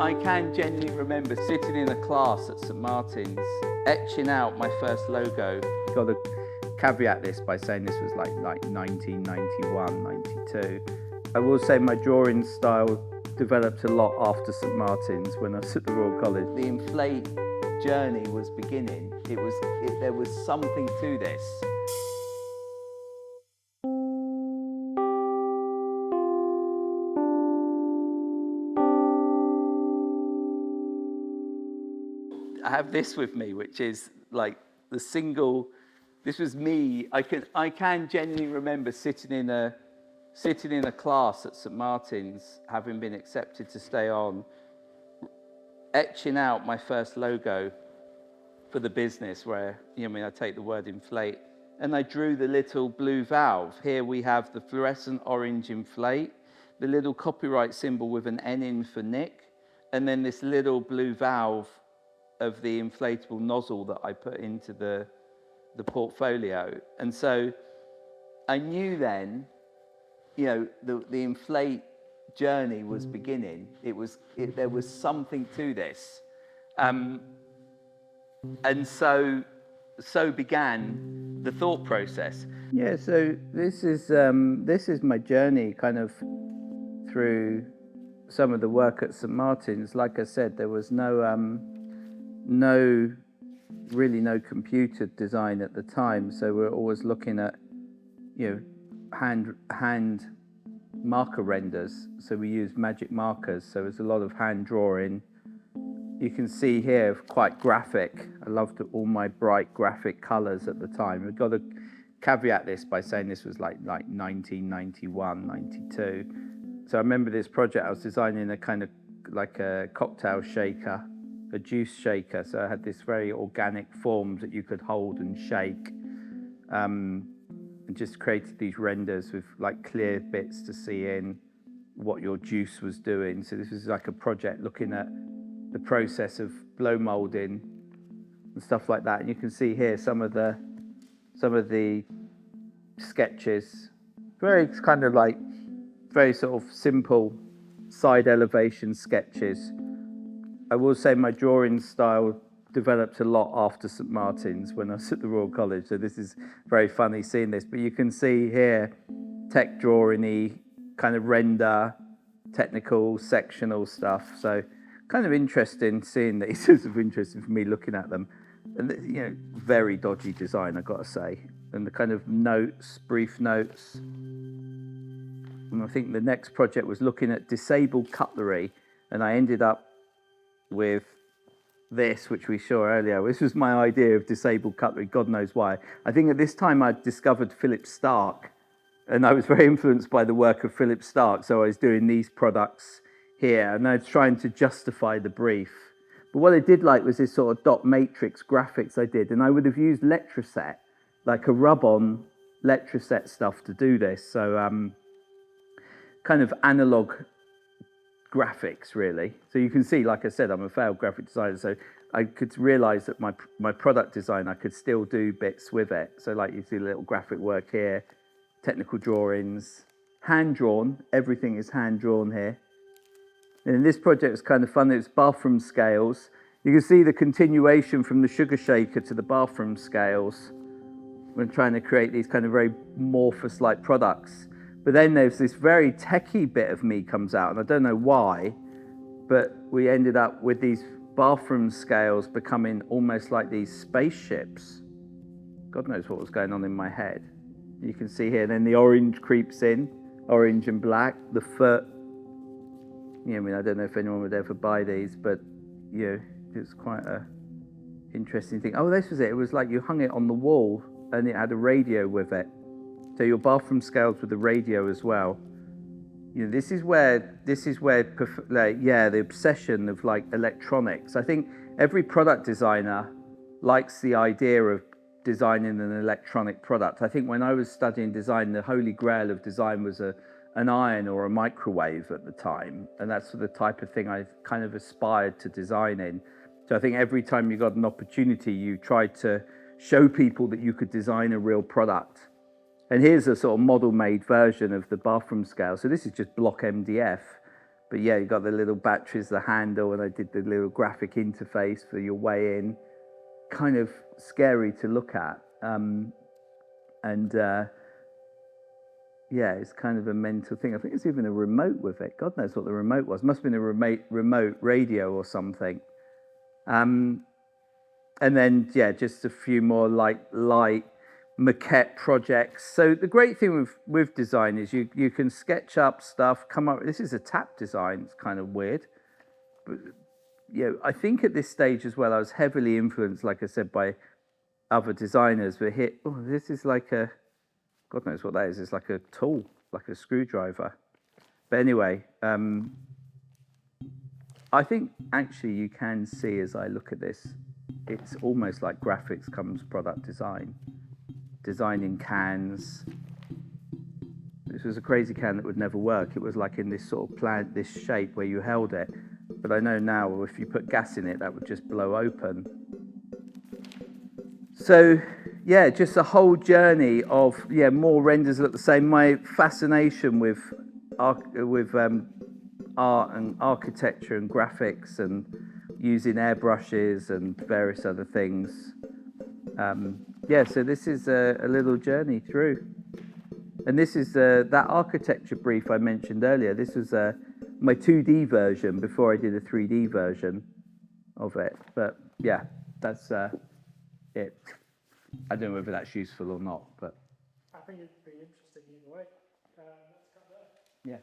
I can genuinely remember sitting in a class at St Martin's, etching out my first logo. Got to caveat this by saying this was like 1991, 92. I will say my drawing style developed a lot after St Martin's when I was at the Royal College. The INFLATE journey was beginning. There was something to this. I have this with me, which is like the single. This was me. I can genuinely remember sitting in a class at St Martin's, having been accepted to stay on, etching out my first logo for the business, where I take the word inflate, and I drew the little blue valve. Here we have the fluorescent orange inflate, the little copyright symbol with an N in for Nick, and then this little blue valve of the inflatable nozzle that I put into the portfolio. And so I knew then, the INFLATE journey was beginning. There was something to this. And so began the thought process. Yeah, so this is my journey kind of through some of the work at St Martin's. Like I said, there was really no computer design at the time, so we're always looking at hand marker renders. So we use magic markers, so there's a lot of hand drawing. You can see here quite graphic. I loved all my bright graphic colors at the time. We've got to caveat this by saying this was like 1991, 92. So I remember this project, I was designing a kind of like a cocktail shaker, a juice shaker. So I had this very organic forms that you could hold and shake, and just created these renders with like clear bits to see in what your juice was doing. So this was like a project looking at the process of blow molding and stuff like that. And you can see here some of the sketches, very kind of like very sort of simple side elevation sketches. I will say my drawing style developed a lot after St Martin's when I was at the Royal College, so this is very funny seeing this. But you can see here tech drawing-y, kind of render, technical, sectional stuff. So kind of interesting seeing these. It's interesting for me looking at them. And very dodgy design, I've got to say. And the kind of notes, brief notes. And I think the next project was looking at disabled cutlery, and I ended up with this, which we saw earlier. This was my idea of disabled cutlery, God knows why. I think at this time I'd discovered Philip Stark, and I was very influenced by the work of Philip Stark, so I was doing these products here, and I was trying to justify the brief. But what I did like was this sort of dot matrix graphics I did, and I would have used Letraset, like a rub-on Letraset stuff to do this. So kind of analog graphics, really. So you can see, like I said, I'm a failed graphic designer, so I could realize that my product design, I could still do bits with it. So like you see a little graphic work here, technical drawings, hand drawn, everything is hand drawn here. And this project was kind of fun. It's bathroom scales. You can see the continuation from the sugar shaker to the bathroom scales. We're trying to create these kind of very amorphous-like products. But then there's this very techie bit of me comes out, and I don't know why, but we ended up with these bathroom scales becoming almost like these spaceships. God knows what was going on in my head. You can see here, then the orange creeps in, orange and black, the foot. I don't know if anyone would ever buy these, but it's quite a interesting thing. Oh, this was it. It was like you hung it on the wall and it had a radio with it. So your bathroom scales with the radio as well. This is where the obsession of like electronics. I think every product designer likes the idea of designing an electronic product. I think when I was studying design, the holy grail of design was an iron or a microwave at the time, and that's the type of thing I kind of aspired to design in. So I think every time you got an opportunity, you tried to show people that you could design a real product. And here's a sort of model-made version of the bathroom scale. So this is just block MDF, But yeah, you got the little batteries, the handle, and I did the little graphic interface for your way in. Kind of scary to look at. Yeah, it's kind of a mental thing. I think it's even a remote with it. God knows what the remote was. Must have been a remote radio or something. And then, yeah, just a few more light maquette projects. So the great thing with design is you can sketch up stuff, come up. This is a tap design. It's kind of weird. But, I think at this stage as well, I was heavily influenced, like I said, by other designers. But this is like a, God knows what that is. It's like a tool, like a screwdriver. But anyway, I think actually you can see as I look at this, it's almost like graphics comes product design. Designing cans. This was a crazy can that would never work. It was like in this sort of this shape where you held it. But I know now if you put gas in it, that would just blow open. So, yeah, just a whole journey of, more renders look the same. My fascination with art and architecture and graphics and using airbrushes and various other things. So this is a little journey through. And this is that architecture brief I mentioned earlier. This was my 2D version before I did a 3D version of it. But yeah, that's it. I don't know whether that's useful or not, but I think it'd be interesting either way. Let's cut there. yeah.